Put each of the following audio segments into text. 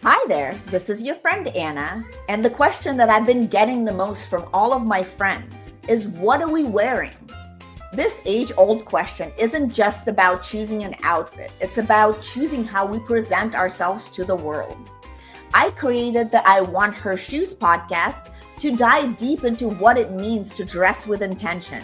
Hi there, this is your friend Anna, and the question that I've been getting the most from all of my friends is, what are we wearing? This age-old question isn't just about choosing an outfit, it's about choosing how we present ourselves to the world. I created the I Want Her Shoes podcast to dive deep into what it means to dress with intention,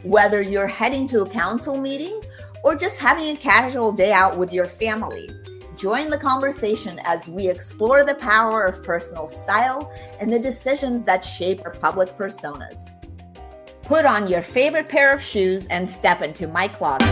whether you're heading to a council meeting or just having a casual day out with your family. Join the conversation as we explore the power of personal style and the decisions that shape our public personas. Put on your favorite pair of shoes and step into my closet.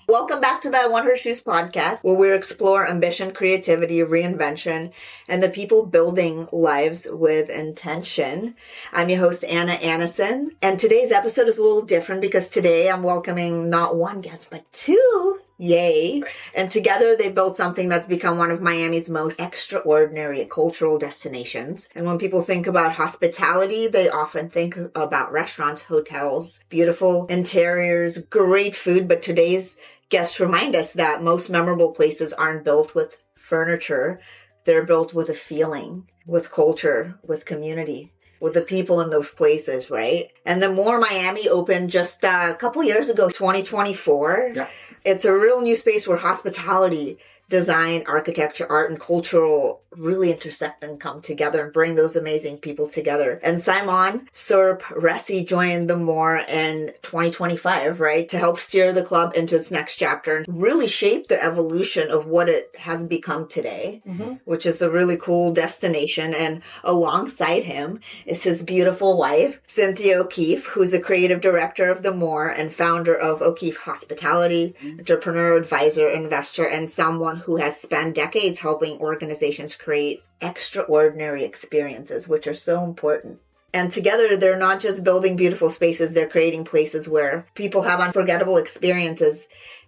Welcome back to the I Want Her Shoes podcast, where we explore ambition, creativity, reinvention, and the people building lives with intention. I'm your host, Anna Annison, and today's episode is a little different because today I'm welcoming not one guest, but two. Yay. And together they built something that's become one of Miami's most extraordinary cultural destinations. And when people think about hospitality, they often think about restaurants, hotels, beautiful interiors, great food. But today's guests remind us that most memorable places aren't built with furniture. They're built with a feeling, with culture, with community, with the people in those places, right? And the More Miami opened just a couple years ago, 2024. Yeah. It's a real new space where hospitality, design, architecture, art, and cultural really intersect and come together and bring those amazing people together. And Simon Resi joined the More in 2025, right, to help steer the club into its next chapter and really shape the evolution of what it has become today, which is a really cool destination. And alongside him is his beautiful wife, Cynthia O'Keefe, who's a creative director of the More and founder of O'Keefe Hospitality, entrepreneur, advisor, investor, and someone who has spent decades helping organizations create extraordinary experiences, which are so important. And together, they're not just building beautiful spaces, they're creating places where people have unforgettable experiences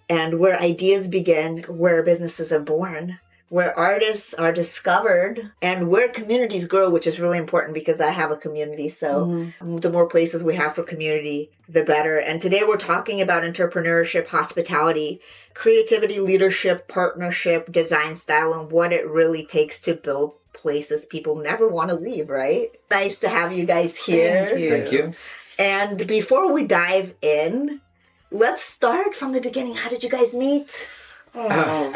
and where ideas begin, where businesses are born, where artists are discovered, and where communities grow, which is really important because I have a community. So the more places we have for community, the better. And today we're talking about entrepreneurship, hospitality, creativity, leadership, partnership, design style, and what it really takes to build places people never want to leave, right? Nice to have you guys here. Thank you. And before we dive in, let's start from the beginning. How did you guys meet? Oh, wow.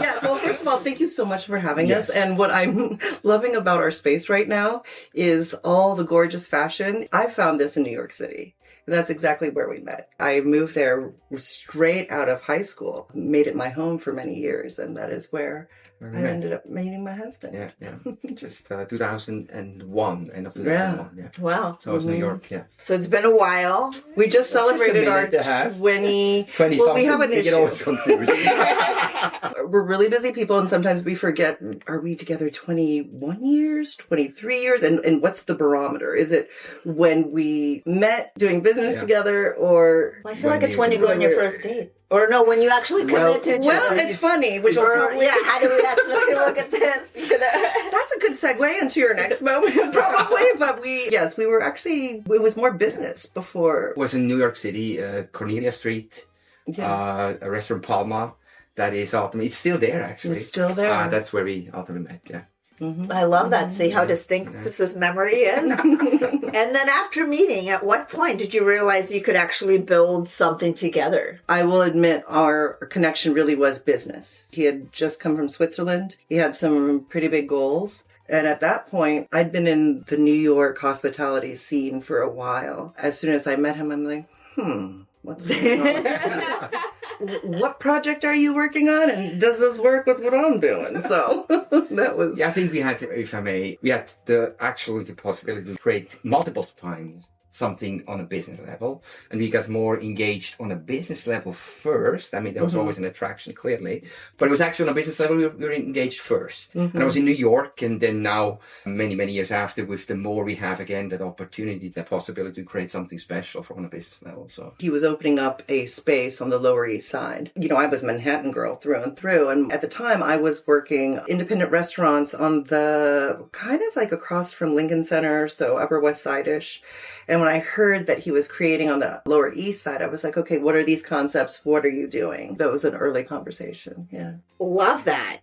Yes, well, first of all, thank you so much for having us. And what I'm loving about our space right now is all the gorgeous fashion. I found this in New York City. And that's exactly where we met. I moved there straight out of high school, made it my home for many years, and that is where I ended up meeting my husband. Yeah. Just 2001, end of 2001. Yeah. Wow. So it was New York, yeah. So it's been a while. We just celebrated our 20 well, we have an we issue. get always confused. We're really busy people, and sometimes we forget, are we together 21 years, 23 years? And what's the barometer? Is it when we met doing business together, or... I feel like it's when you go on your first date. Or no, when you actually commit to each other. Well, it's funny, which is probably... Yeah, how do we actually look at this? You know? That's a good segue into your next moment, probably. But we were actually... It was more business before. It was in New York City, Cornelia Street, a restaurant Palma. That is ultimately, it's still there actually. It's still there. That's where we ultimately met, yeah. I love that. See how distinct this memory is? And then after meeting, at what point did you realize you could actually build something together? I will admit our connection really was business. He had just come from Switzerland. He had some pretty big goals. And at that point, I'd been in the New York hospitality scene for a while. As soon as I met him, I'm like, what's going on? What project are you working on? And does this work with what I'm doing? So that was... Yeah, I think we had, if I may, we had the possibility to create multiple times something on a business level. And we got more engaged on a business level first. I mean, there was always an attraction, clearly. But it was actually on a business level, we were engaged first. And I was in New York. And then now, many, many years after, with the more we have, again, that opportunity, the possibility to create something special on a business level. So he was opening up a space on the Lower East Side. You know, I was Manhattan girl through and through. And at the time, I was working independent restaurants on the kind of like across from Lincoln Center, so Upper West Side-ish. And when I heard that he was creating on the Lower East Side, I was like, okay, what are these concepts? What are you doing? That was an early conversation. Yeah. Love that.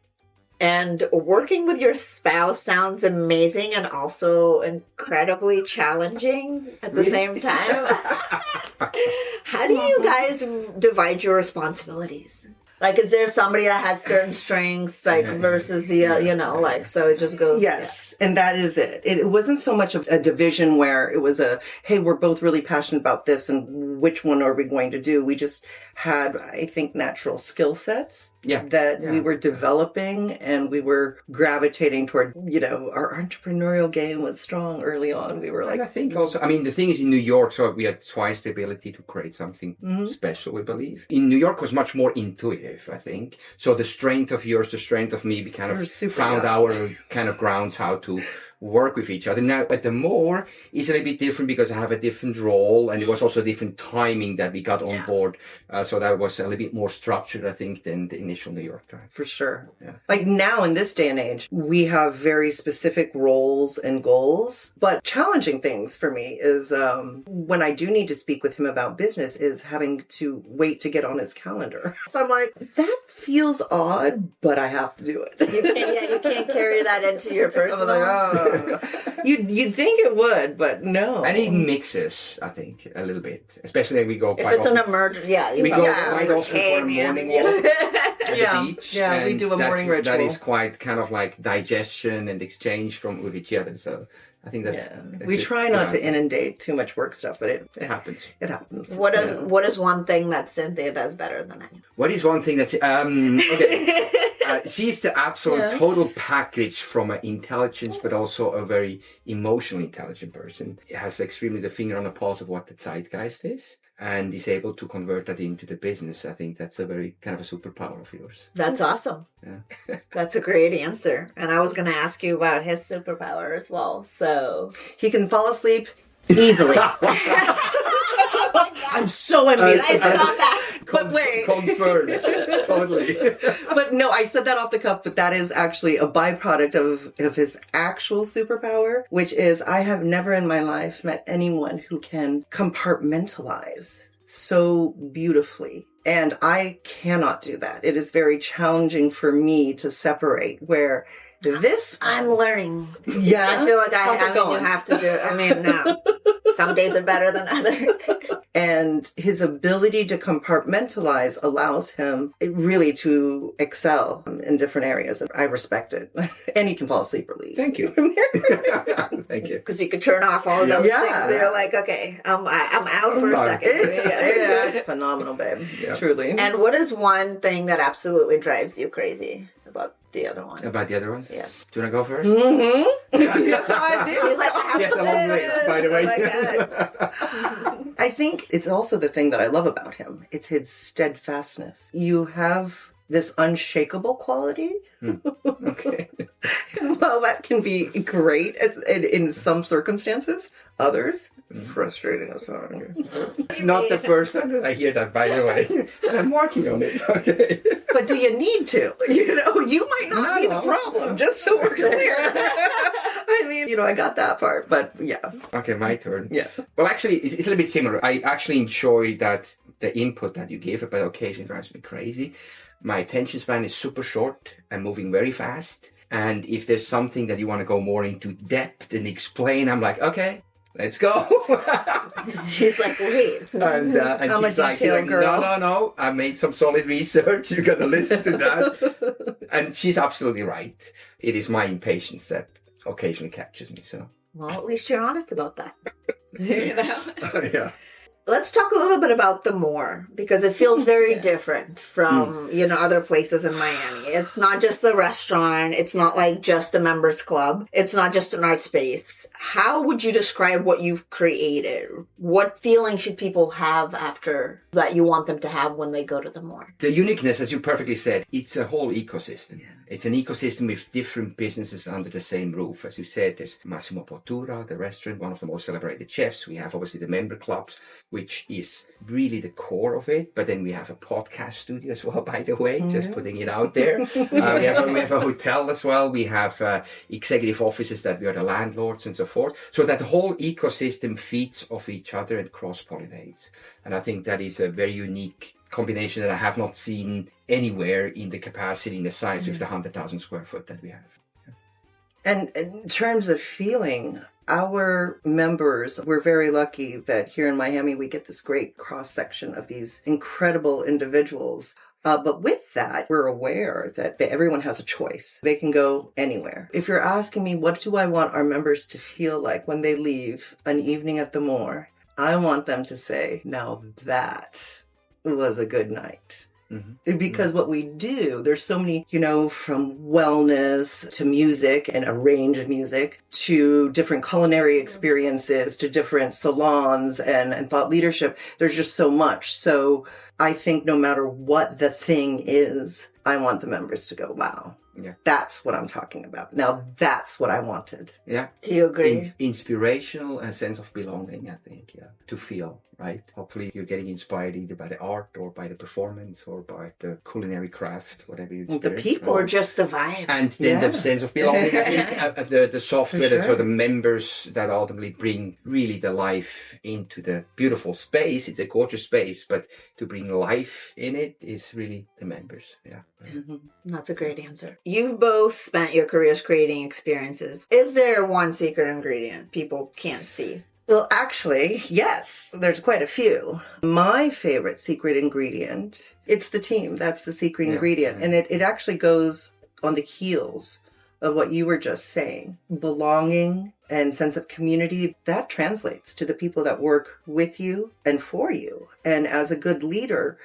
And working with your spouse sounds amazing and also incredibly challenging at the same time. How do you guys divide your responsibilities? Like, is there somebody that has certain strengths, like, versus the, so it just goes. Yes. Yeah. And that is it. It wasn't so much of a division where it was hey, we're both really passionate about this and which one are we going to do? We just had, I think, natural skill sets that we were developing, and we were gravitating toward, our entrepreneurial game was strong early on. We were like, and I think also, I mean, the thing is in New York, so we had twice the ability to create something special, we believe. In New York was much more intuitive, I think. So the strength of yours, the strength of me, we kind of found our kind of grounds how to work with each other. Now, at the more, it's a little bit different because I have a different role, and it was also different timing that we got on board. So that was a little bit more structured, I think, than the initial New York time. For sure. Yeah. Like now in this day and age, we have very specific roles and goals, but challenging things for me is when I do need to speak with him about business is having to wait to get on his calendar. So I'm like, that feels odd, but I have to do it. You can't carry that into your personal. You'd think it would, but no. And it mixes, I think, a little bit. Especially we go quite often. If it's an emergency, we go quite often for a morning walk at the beach. Yeah, we do a morning ritual. That is quite kind of like digestion and exchange with each other. So I think that's... We try not to inundate too much work stuff, but it happens. It happens. What is one thing that Cynthia does better than I do? What is one thing that's... okay. She's the absolute total package from an intelligence, but also a very emotionally intelligent person. Has extremely the finger on the pulse of what the zeitgeist is, and is able to convert that into the business. I think that's a very kind of a superpower of yours. That's awesome. Yeah. That's a great answer. And I was going to ask you about his superpower as well. So he can fall asleep easily. I'm so envious of that. But wait. Confirmed. Totally. But no, I said that off the cuff, but that is actually a byproduct of his actual superpower, which is I have never in my life met anyone who can compartmentalize so beautifully. And I cannot do that. It is very challenging for me to separate where this... I'm learning. Yeah. I feel like you have to do it. I mean, no. Some days are better than others. And his ability to compartmentalize allows him really to excel in different areas. I respect it. And he can fall asleep or leave. Thank you. Thank you. Because you could turn off all of those things. They're like, okay, I'm out for a second. It's phenomenal, babe. Yeah. Truly. And what is one thing that absolutely drives you crazy about the other one? About the other one? Yes. Do you want to go first? Mm-hmm. Yes, I do. He's like, I yes, a long list, by the way. I think it's also the thing that I love about him. It's his steadfastness. You have this unshakable quality. Okay. Well, that can be great in some circumstances. Others, frustrating as well. It's not the first time that I hear that, by the way. And I'm working on it. Okay. But do you need to? You might not be the problem, just so we're clear. I mean, I got that part, but yeah. Okay, my turn. Yeah. Well, actually, it's a little bit similar. I actually enjoy that the input that you give, but occasionally drives me crazy. My attention span is super short. I'm moving very fast. And if there's something that you want to go more into depth and explain, I'm like, okay, let's go. She's like, wait. And I'm she's a detail like, girl. No. I made some solid research. You're going to listen to that. And she's absolutely right. It is my impatience that occasionally captures me. So. Well, at least you're honest about that. Yeah. Let's talk a little bit about the More, because it feels very different from, other places in Miami. It's not just the restaurant. It's not like just a members club. It's not just an art space. How would you describe what you've created? What feeling should people have after that you want them to have when they go to the More? The uniqueness, as you perfectly said, it's a whole ecosystem. Yeah. It's an ecosystem with different businesses under the same roof. As you said, there's Massimo Bottura, the restaurant, one of the most celebrated chefs. We have obviously the member clubs, which is really the core of it. But then we have a podcast studio as well, by the way, just putting it out there. we have a hotel as well. We have executive offices that we are the landlords and so forth. So that whole ecosystem feeds off each other and cross-pollinates. And I think that is a very unique combination that I have not seen anywhere in the capacity, in the size of the 100,000 square foot that we have. And in terms of feeling, our members, we're very lucky that here in Miami, we get this great cross-section of these incredible individuals. But with that, we're aware that everyone has a choice. They can go anywhere. If you're asking me, what do I want our members to feel like when they leave an evening at the More? I want them to say, now that was a good night. Because what we do, there's so many, from wellness to music and a range of music to different culinary experiences to different salons and thought leadership. There's just so much. So I think no matter what the thing is, I want the members to go, wow. Yeah. That's what I'm talking about. Now that's what I wanted. Yeah. Do you agree? Inspirational and sense of belonging, I think, to feel, right? Hopefully you're getting inspired either by the art or by the performance or by the culinary craft, whatever you experience. The people or just the vibe. And then the sense of belonging, I think, the software for the members that ultimately bring really the life into the beautiful space. It's a gorgeous space, but to bring life in it is really the members. Yeah. That's a great answer. You've both spent your careers creating experiences. Is there one secret ingredient people can't see? Well, actually, yes, there's quite a few. My favorite secret ingredient, it's the team. That's the secret ingredient. And it actually goes on the heels of what you were just saying. Belonging and sense of community, that translates to the people that work with you and for you. And as a good leader,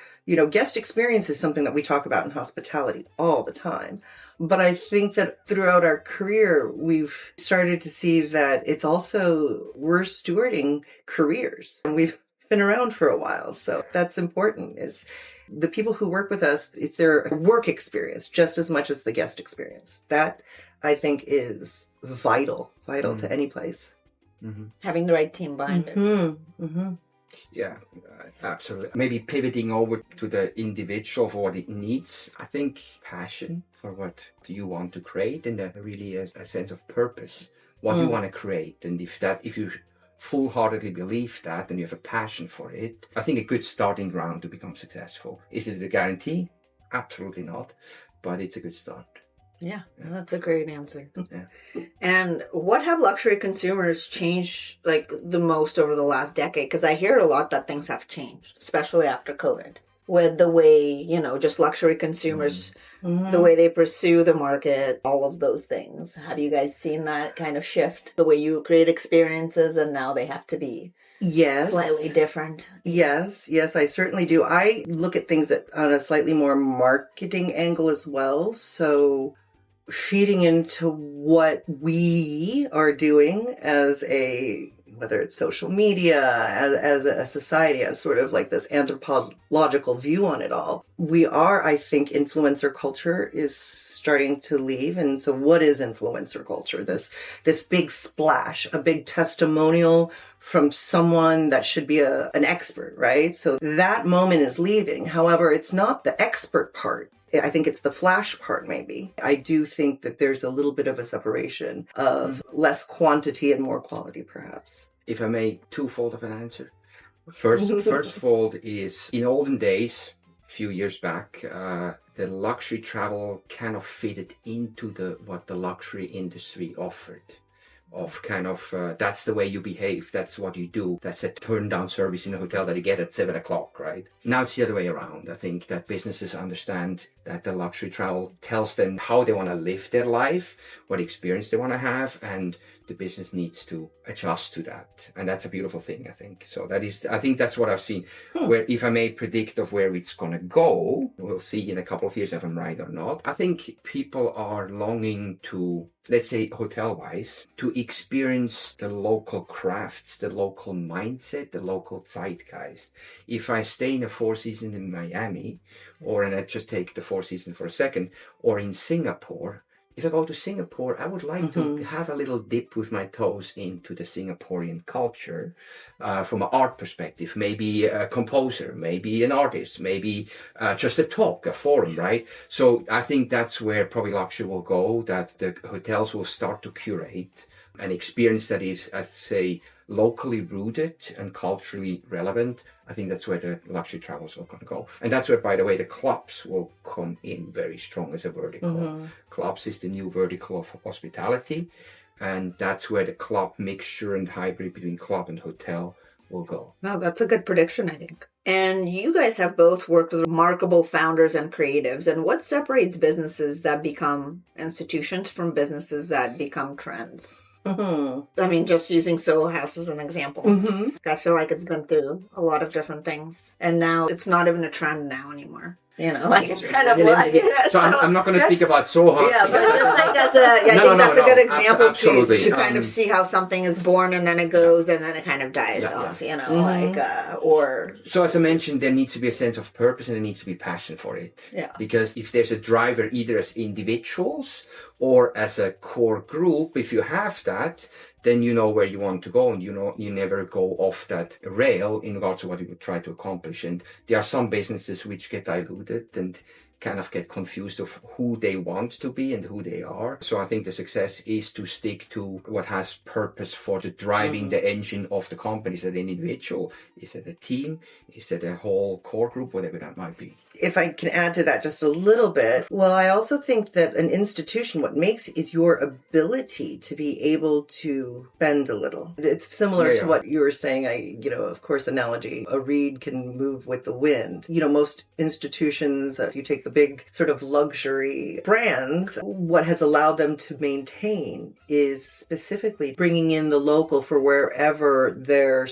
guest experience is something that we talk about in hospitality all the time. But I think that throughout our career, we've started to see that it's also, we're stewarding careers. And we've been around for a while. So that's important, is the people who work with us, it's their work experience just as much as the guest experience. That, I think, is vital to any place. Having the right team behind it. Yeah, absolutely. Maybe pivoting over to the individual for what it needs. I think passion for what do you want to create, and really a sense of purpose. What you want to create, and if you full-heartedly believe that and you have a passion for it, I think a good starting ground to become successful. Is it a guarantee? Absolutely not, but it's a good start. Yeah, that's a great answer. And what have luxury consumers changed the most over the last decade? Because I hear a lot that things have changed, especially after COVID, with the way, just luxury consumers, the way they pursue the market, all of those things. Have you guys seen that kind of shift? The way you create experiences and now they have to be slightly different? Yes, I certainly do. I look at things on a slightly more marketing angle as well. So feeding into what we are doing as whether it's social media, as a society, as sort of like this anthropological view on it all. I think influencer culture is starting to leave. And so what is influencer culture? This big splash, a big testimonial from someone that should be an expert, right? So that moment is leaving. However, it's not the expert part. I think it's the flash part, maybe. I do think that there's a little bit of a separation of less quantity and more quality, perhaps. If I may, twofold of an answer. First fold is, in olden days, a few years back, the luxury travel kind of fitted into what the luxury industry offered. That's the way you behave, that's what you do, that's a turn down service in a hotel that you get at 7:00, right? Now it's the other way around. I think that businesses understand that the luxury travel tells them how they want to live their life, what experience they want to have, and the business needs to adjust to that. And that's a beautiful thing, I think. So I think that's what I've seen. Where if I may predict of where it's going to go, we'll see in a couple of years if I'm right or not. I think people are longing to, let's say hotel-wise, to experience the local crafts, the local mindset, the local zeitgeist. If I stay in a Four Seasons in Miami, and I just take the Four Seasons for a second, or in Singapore, if I go to Singapore, I would like to have a little dip with my toes into the Singaporean culture from an art perspective. Maybe a composer, maybe an artist, maybe just a talk, a forum, right? So I think that's where probably luxury will go, that the hotels will start to curate an experience that is, I'd say, locally rooted and culturally relevant. I think that's where the luxury travels are going to go. And that's where, by the way, the clubs will come in very strong as a vertical. Clubs is the new vertical of hospitality. And that's where the club mixture and hybrid between club and hotel will go. No, that's a good prediction, I think. And you guys have both worked with remarkable founders and creatives. And what separates businesses that become institutions from businesses that become trends? I mean, just using Soho House as an example. I feel like it's been through a lot of different things. And now it's not even a trend now anymore. You know, like it's kind of like... So I'm not going to speak about Soho. Yeah, but just like as a... I think that's a good example to kind of see how something is born and then it goes and then it kind of dies off, you know, like... or... So as I mentioned, there needs to be a sense of purpose and there needs to be passion for it. Yeah. Because if there's a driver, either as individuals or as a core group, if you have that, then you know where you want to go and you never go off that rail in regards to what you would try to accomplish. And there are some businesses which get diluted and kind of get confused of who they want to be and who they are. So I think the success is to stick to what has purpose for the driving the engine of the company. Is that an individual? Is it a team? Is it a whole core group? Whatever that might be. If I can add to that just a little bit, well, I also think that an institution, what makes is your ability to be able to bend a little. It's similar to what you were saying. Of course, analogy, a reed can move with the wind. Most institutions, if you take the big sort of luxury brands, what has allowed them to maintain is specifically bringing in the local for wherever their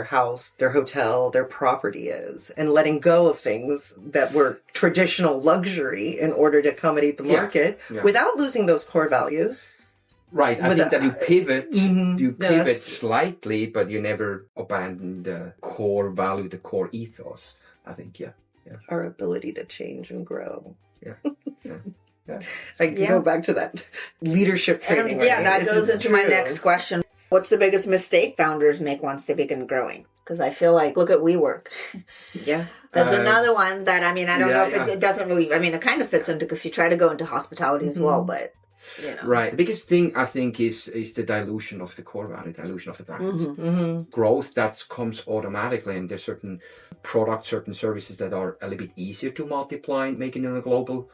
house, their hotel, their property is, and letting go of things that were traditional luxury in order to accommodate the market without losing those core values. Right. I think that you pivot slightly, but you never abandon the core value, the core ethos. I think, Our ability to change and grow. I go back to that leadership training. And that goes into my next question. What's the biggest mistake founders make once they begin growing? Because I feel like, look at WeWork. There's another one that, I don't know if it doesn't really, it kind of fits into, because you try to go into hospitality as well, but, Right. The biggest thing, I think, is the dilution of the core value, dilution of the brand. Growth, that comes automatically, and there's certain products, certain services that are a little bit easier to multiply, making it on a global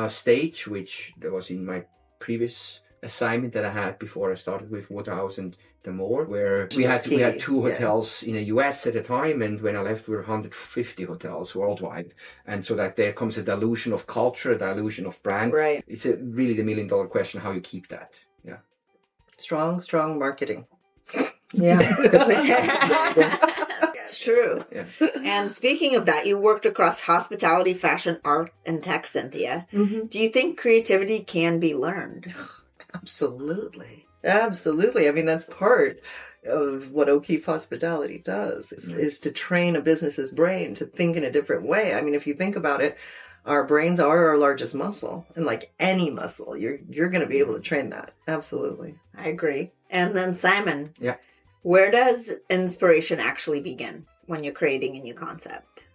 stage, which there was in my previous assignment that I had before I started with Woodhouse and the More, where we had two hotels in the US at the time, and when I left we were 150 hotels worldwide, and so that there comes a dilution of culture, a dilution of brand. Right. It's really the $1 million question, how you keep that. Strong marketing. It's true. And speaking of that, you worked across hospitality, fashion, art, and tech, Cynthia. Do you think creativity can be learned? Absolutely. That's part of what O'Keefe Hospitality does, is to train a business's brain to think in a different way. If you think about it, our brains are our largest muscle. And like any muscle, you're going to be able to train that. Absolutely. I agree. And then Simon, where does inspiration actually begin when you're creating a new concept?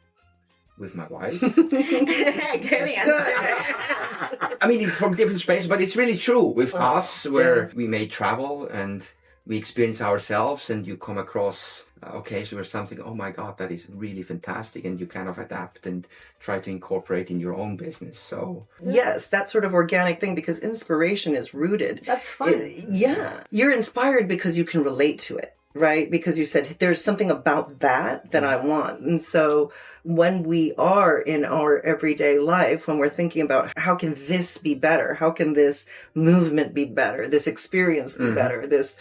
With my wife. Good answer. From different spaces, but it's really true with us, where we may travel and we experience ourselves, and you come across occasion where something, oh my God, that is really fantastic, and you kind of adapt and try to incorporate in your own business. So yes, that sort of organic thing, because inspiration is rooted. That's fun. You're inspired because you can relate to it. right? Because you said there's something about that I want. And so when we are in our everyday life, when we're thinking about how can this be better? How can this movement be better? This experience be better? This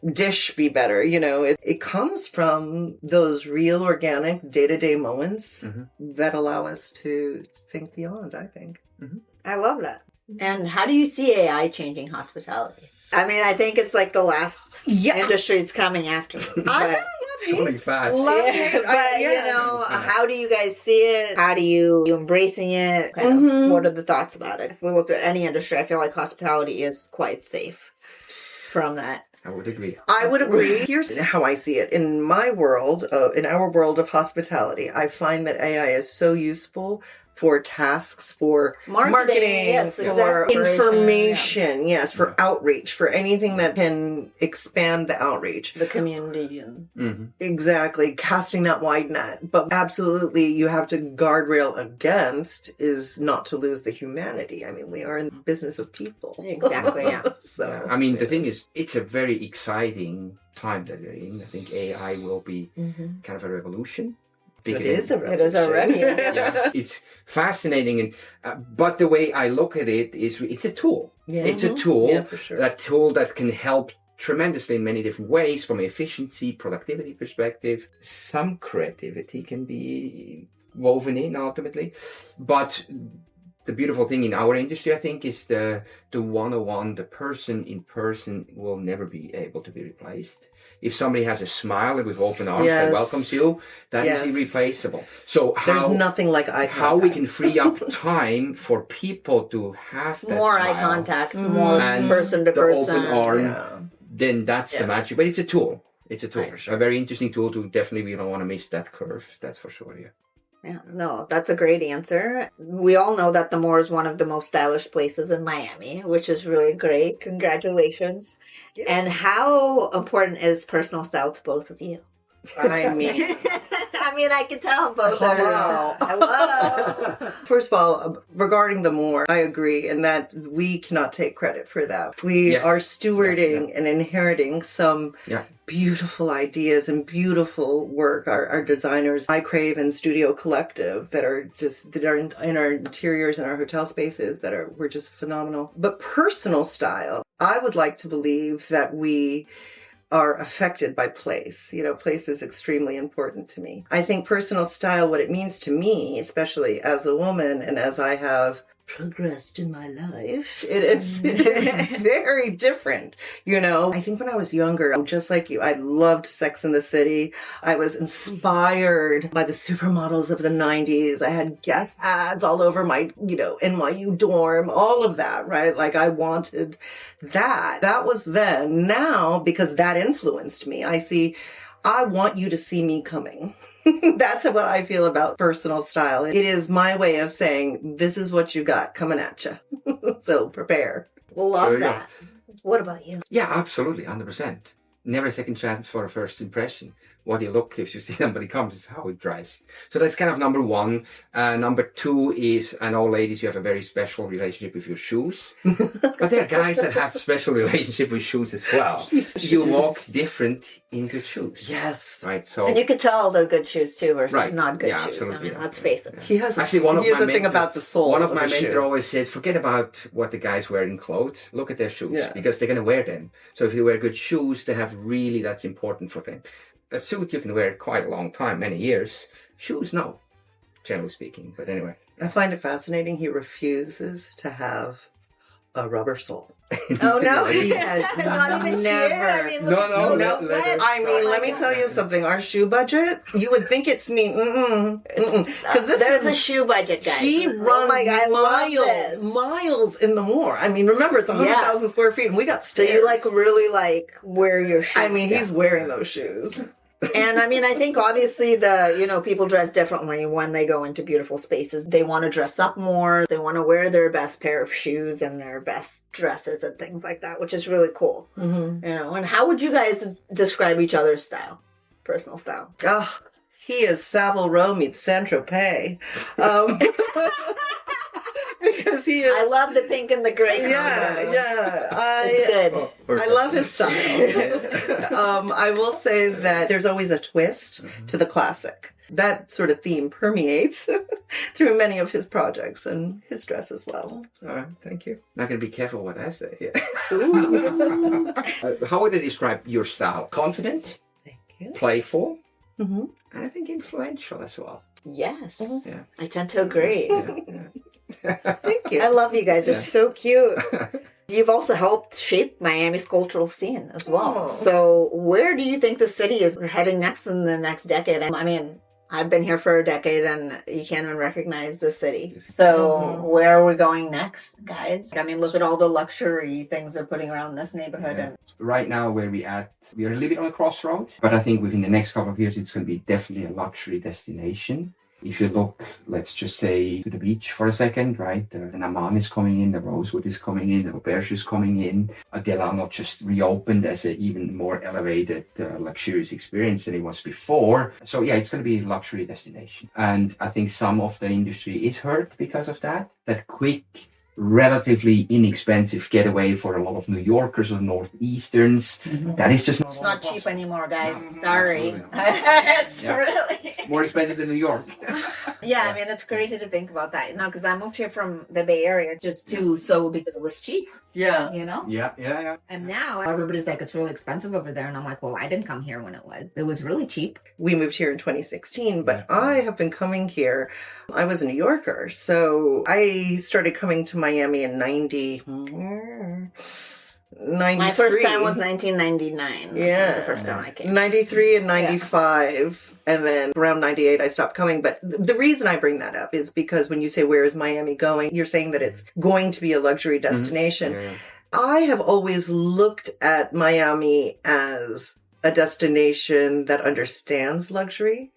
dish be better? It comes from those real organic day-to-day moments that allow us to think beyond, I think. I love that. And how do you see AI changing hospitality? I mean, I think it's like the last industry it's coming after. I Coming fast. love it. But, how do you guys see it? How do you embracing it? Kind of, what are the thoughts about it? If we look at any industry, I feel like hospitality is quite safe from that. I would agree. I would agree. Here's how I see it. In my world, in our world of hospitality, I find that AI is so useful for tasks, for marketing, yes, for exactly. information, for outreach, for anything that can expand the outreach. The community. And Exactly. Casting that wide net. But absolutely, you have to guardrail against is not to lose the humanity. I mean, we are in the business of people. Exactly, yeah. So, I mean, the thing is, it's a very exciting time that we're in. I think AI will be kind of a revolution. It is already. Yeah, it's fascinating, but the way I look at it is, it's a tool. Yeah. It's a tool. Yeah, for sure. A tool that can help tremendously in many different ways, from efficiency, productivity perspective. Some creativity can be woven in ultimately, but the beautiful thing in our industry, I think, is the one-on-one, the person in person will never be able to be replaced. If somebody has a smile with open arms that welcomes you, that is irreplaceable. So there's nothing like eye contact. How we can free up time for people to have that more smile, eye contact, more and person to person. Open arm, then that's the magic. But it's a tool. It's a tool. Sure. A very interesting tool to definitely, we don't want to miss that curve. That's for sure, Yeah, no, that's a great answer. We all know that the Moore is one of the most stylish places in Miami, which is really great. Congratulations. Yeah. And how important is personal style to both of you? I mean, I can tell both. Hello. First of all, regarding the Moore, I agree, and that we cannot take credit for that. We are stewarding and inheriting some beautiful ideas and beautiful work. Our designers, I Crave and Studio Collective, that are in our interiors and our hotel spaces were just phenomenal. But personal style, I would like to believe that we are affected by place. Place is extremely important to me. I think personal style, what it means to me, especially as a woman and as I have progressed in my life, it is very different. I think when I was younger, just like you, I loved Sex and the City. I was inspired by the supermodels of the 90s. I had guest ads all over my, NYU dorm, all of that, right? Like I wanted that. That was then. Now, because that influenced me, I want you to see me coming. That's what I feel about personal style. It is my way of saying, this is what you got coming at you. So prepare. Love that. What about you? Yeah, absolutely. 100%. Never a second chance for a first impression. What you look, if you see somebody comes, is how it dries. So that's kind of number one. Number two is, I know ladies, you have a very special relationship with your shoes. But there are guys that have special relationship with shoes as well. You walk different in good shoes. Yes. Right. So, and you could tell they're good shoes too versus not good shoes. Absolutely. Let's face it. He has a thing about the sole. One of my mentors always said, forget about what the guys wear in clothes. Look at their shoes because they're going to wear them. So if you wear good shoes, that's important for them. A suit you can wear quite a long time, many years. Shoes, no, generally speaking. But anyway. I find it fascinating. He refuses to have a rubber sole. Oh, no. He has not even never. Let me tell you something. Our shoe budget, you would think it's me. Because there's a shoe budget, guys. He runs miles in the Moore. Remember, it's 100,000 square feet, and we got stairs. So you really wear your shoes. He's wearing those shoes. And I think obviously people dress differently when they go into beautiful spaces. They want to dress up more. They want to wear their best pair of shoes and their best dresses and things like that, which is really cool. Mm-hmm. And how would you guys describe each other's style, personal style? He is Savile Row meets Saint-Tropez. because he is. I love the pink and the gray. It's good. I love his style. I will say that there's always a twist to the classic. That sort of theme permeates through many of his projects and his dress as well. All right, thank you. Not going to be careful what I say. Yeah. How would I describe your style? Confident, Thank you. playful, Mm-hmm. and I think influential as well. Yes. Yeah. I tend to agree. Thank you. I love you guys. You're so cute. You've also helped shape Miami's cultural scene as well. Oh. So where do you think the city is heading next in the next decade? I mean, I've been here for a decade and you can't even recognize the city. So where are we going next, guys? I mean, look at all the luxury things they're putting around this neighborhood. Yeah. Right now, where we are a little bit on a crossroad, but I think within the next couple of years, it's going to be definitely a luxury destination. If you look, let's just say, to the beach for a second, right? The Naman is coming in, the Rosewood is coming in, the Auberge is coming in. Delano just reopened as an even more elevated, luxurious experience than it was before. So yeah, it's going to be a luxury destination. And I think some of the industry is hurt because of that. That quick, relatively inexpensive getaway for a lot of New Yorkers or Northeasterns. That is just It's not cheap possible. anymore, guys. No, Sorry. absolutely It's Yeah. really... More expensive than New York. Yeah, I mean, it's crazy to think about that. No, because I moved here from the Bay Area just because it was cheap, Yeah. you know? Yeah. And now everybody's like, it's really expensive over there. And I'm like, well, I didn't come here when it was. It was really cheap. We moved here in 2016, but I have been coming here. I was a New Yorker, so I started coming to Miami in 93. My first time was 1999. Yeah. That was the first time I came. 93 and 95. And then around 98, I stopped coming. But the reason I bring that up is because when you say, where is Miami going? You're saying that it's going to be a luxury destination. Yeah. I have always looked at Miami as a destination that understands luxury.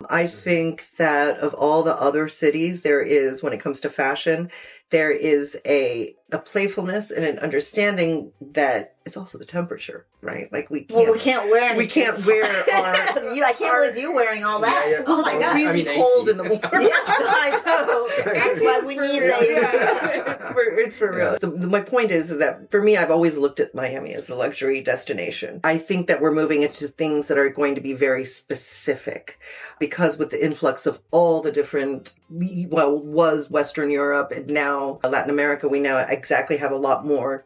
I think that of all the other cities, there is, when it comes to fashion, there is a playfulness and an understanding that it's also the temperature, right? Like we can't wear anything. we can't wear our I can't believe you wearing all that. Yeah. well, it's my God. really cold in the morning. Yes, I know. That's why we need it. It's for real. My point is that for me, I've always looked at Miami as a luxury destination. I think that we're moving into things that are going to be very specific because with the influx of all the different, was Western Europe and now Latin America, we now exactly have a lot more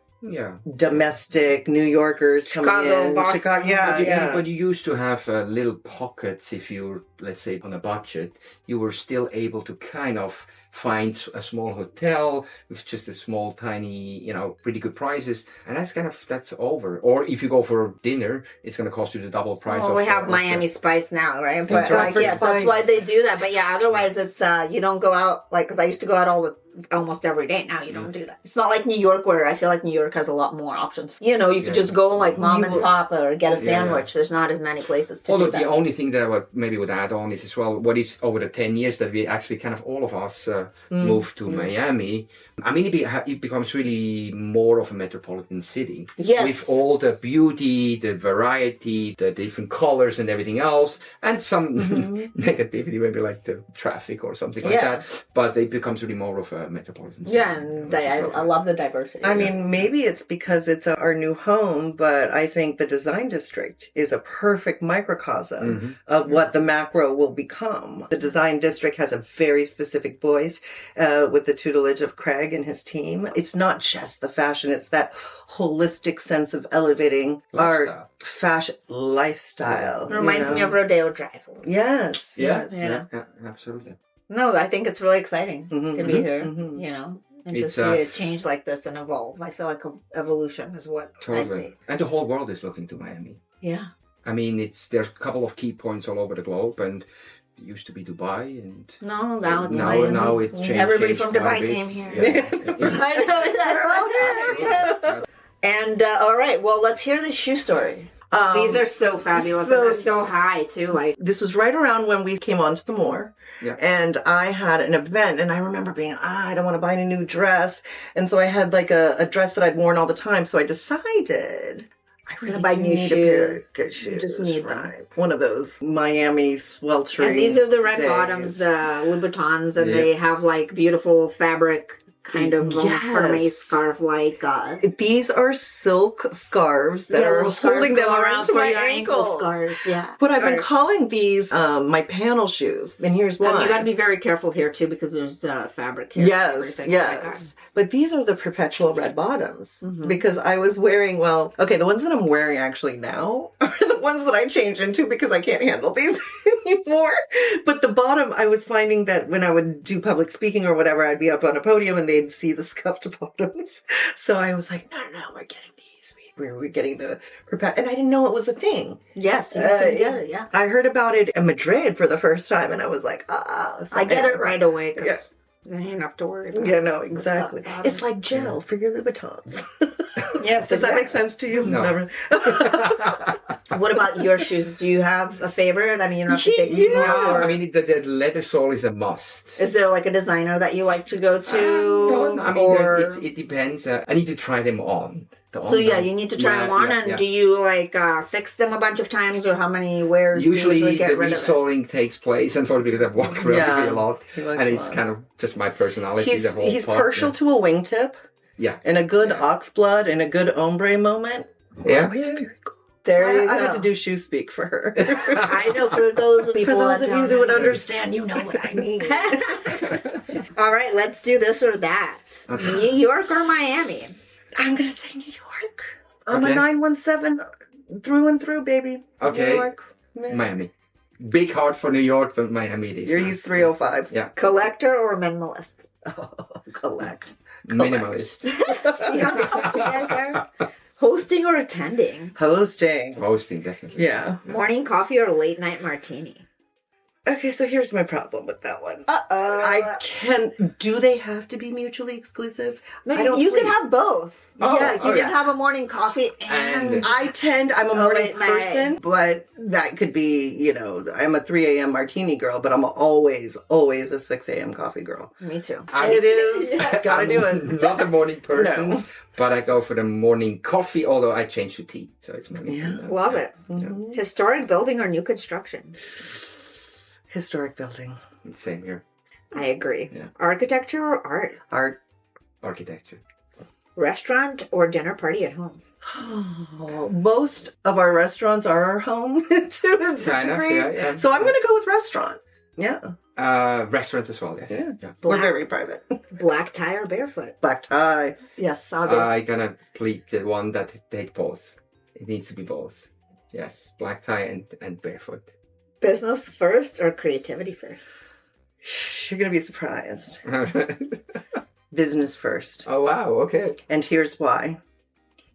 domestic New Yorkers coming in. Boston. Chicago, But you used to have little pockets. If you're, let's say, on a budget, you were still able to kind of find a small hotel with just a small, tiny, pretty good prices. And that's over. Or if you go for dinner, it's going to cost you the double price. Well, we have Miami Spice now, right? But Spice. that's why they do that. But yeah, otherwise it's, you don't go out, like, because I used to go out almost every day. Now you don't do that. It's not like New York, where I feel like New York has a lot more options. You could just go like mom and pop or get a sandwich. There's not as many places to do that. The only thing that I would add on is as well, what is over the 10 years that we actually kind of all of us moved to Miami. I mean, it becomes really more of a metropolitan city. Yes. With all the beauty, the variety, the different colors and everything else, and some negativity, maybe like the traffic or something like that. But it becomes really more of a metropolitan city. Yeah, and I love the diversity. I mean, maybe it's because it's our new home, but I think the design district is a perfect microcosm of what the macro will become. The design district has a very specific voice with the tutelage of Craig and his team. It's not just the fashion, it's that holistic sense of elevating our fashion lifestyle. It reminds me of Rodeo Drive. Yes. Yeah, absolutely. No, I think it's really exciting to be here, and to see it change like this and evolve. I feel like evolution is what I see. And the whole world is looking to Miami. Yeah. I mean, there's a couple of key points all over the globe, and it used to be Dubai, and now it's Miami. Now it's changed. Everybody from Dubai came here. I know that's yes. And all right, well, let's hear the shoe story. These are so fabulous. And they're so high too. Like this was right around when we came onto the moor. Yeah. And I had an event, and I remember being, I don't want to buy a new dress. And so I had like a dress that I'd worn all the time. So I decided I really buy new need a pair shoes. of good shoes. You just need them. Right. One of those Miami sweltering. And these are the red days. bottoms, Louboutins, and they have like beautiful fabric kind of Hermes scarf like. These are silk scarves that are holding them around my ankles. Scarves, yeah. But I've been calling these my panel shoes, and here's why. And you got to be very careful here too because there's fabric here. Yes. But these are the perpetual red bottoms because I was wearing, the ones that I'm wearing actually now are the ones that I changed into because I can't handle these anymore. But the bottom, I was finding that when I would do public speaking or whatever, I'd be up on a podium and they'd see the scuffed bottoms. So I was like, no, we're getting these. We're getting the and I didn't know it was a thing. Yes, you can get it, yeah. I heard about it in Madrid for the first time and I was like, So I get it right away because you ain't have to worry about it. Yeah, no, exactly. It's like gel for your Louboutins. Yes. Does that make sense to you? No. Never. What about your shoes? Do you have a favorite? I mean, you don't have to take me more. I mean, the leather sole is a must. Is there like a designer that you like to go to? No, I mean, it depends. I need to try them on. So you need to try them on, and do you like fix them a bunch of times, or how many wears? Usually do you get the rid resoling takes place, unfortunately, because I've walked relatively a lot, and it's lot. kind of just my personality. He's partial to a wingtip. Yeah. And a good oxblood and a good ombre moment. Yeah. It's very cool. There you go. I had to do shoe speak for her. I know, for those people of you that would understand, you know what I mean. All right, let's do this or that. Okay. New York or Miami? I'm going to say New York. I'm a 917 through and through, baby. Okay. New York. Miami. Big heart for New York, but Miami it is. You're East 305. Yeah. Collector or minimalist? Oh, collect. Minimalist. See how different you guys are? Hosting or attending? Hosting. Hosting, definitely. Yeah. Morning coffee or late night martini? Okay, so here's my problem with that one. Uh-oh. Do they have to be mutually exclusive? No, I don't you sleep. can have both. Yes, you can yeah. have a morning coffee and I'm a morning late night. person, but that could be, I'm a 3 a.m. martini girl, but I'm always a 6 a.m. coffee girl. Me too. It is. Yes. Gotta do it. I'm not a morning person, No. but I go for the morning coffee, although I change to tea. So it's morning. Yeah. Love it. Mm-hmm. Historic building or new construction? Historic building. Same here. I agree. Yeah. Architecture or art? Art. Architecture. Restaurant or dinner party at home? Most of our restaurants are our home to a Fair enough, degree. yeah. So I'm going to go with restaurant. Yeah. Restaurant as well, yes. Yeah. We're very private. Black tie or barefoot? Black tie. Yes, I'll do. I'm going to plead the one that take both. It needs to be both. Yes. Black tie and barefoot. Business first or creativity first? You're going to be surprised. Business first. Oh, wow. Okay. And here's why.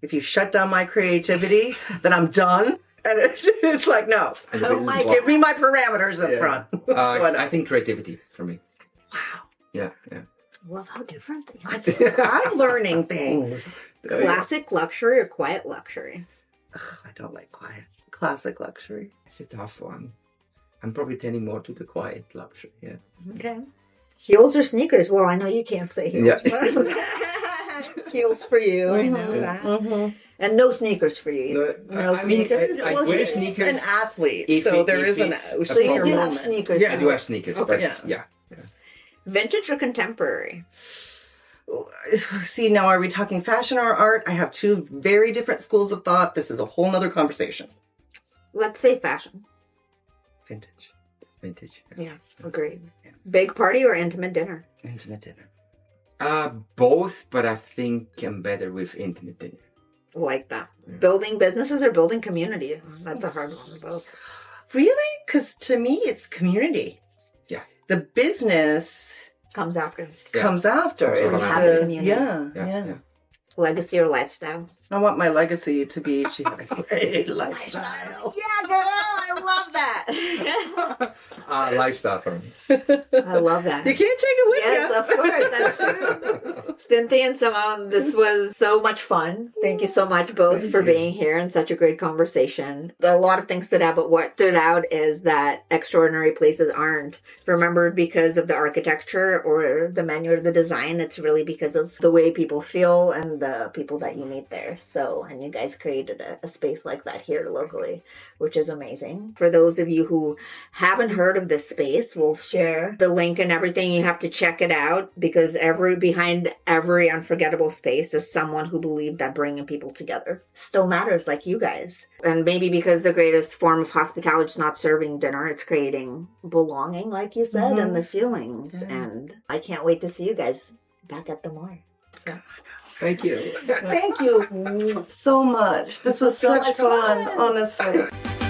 If you shut down my creativity, then I'm done. And it's like, no. Give me my parameters up front. I think creativity for me. Wow. Yeah. Love how different they are. I'm learning things. Classic luxury or quiet luxury? Ugh, I don't like quiet. Classic luxury. It's a tough one. I'm probably tending more to the quiet luxury, yeah. Okay. Heels or sneakers? Well, I know you can't say heels. Yeah. Heels for you, I know that. Mm-hmm. And no sneakers for you. No sneakers? I wear sneakers. He's an athlete, If so it- there if is an it's So you do sneaker have moment. sneakers. Yeah. I do have sneakers, Okay. but yeah. Vintage or contemporary? See, now are we talking fashion or art? I have two very different schools of thought. This is a whole nother conversation. Let's say fashion. Vintage. Yeah, agreed. Yeah. Big party or intimate dinner? Intimate dinner. Both, but I think I'm better with intimate dinner. Like that. Yeah. Building businesses or building community? That's a hard one, both. Really? Because to me, it's community. Yeah. The business comes after. Comes after. It's the community. Yeah. Legacy or lifestyle? I want my legacy to be she had a great lifestyle. Yeah, girl, I love that. Lifestyle for me. I love that. You can't take it with you. Yes, of course, that's true. Cynthia and Simon, this was so much fun. Thank you so much both for being here and such a great conversation. A lot of things stood out, but what stood out is that extraordinary places aren't remembered because of the architecture or the menu or the design. It's really because of the way people feel and the people that you meet there. So, and you guys created a space like that here locally, which is amazing. For those of you who haven't heard of of this space. We'll share the link and everything. You have to check it out because behind every unforgettable space is someone who believed that bringing people together still matters, like you guys. And maybe because the greatest form of hospitality is not serving dinner, it's creating belonging, like you said, and the feelings. And I can't wait to see you guys back at the Mar. So. Thank you. Thank you so much. This was such fun, honestly.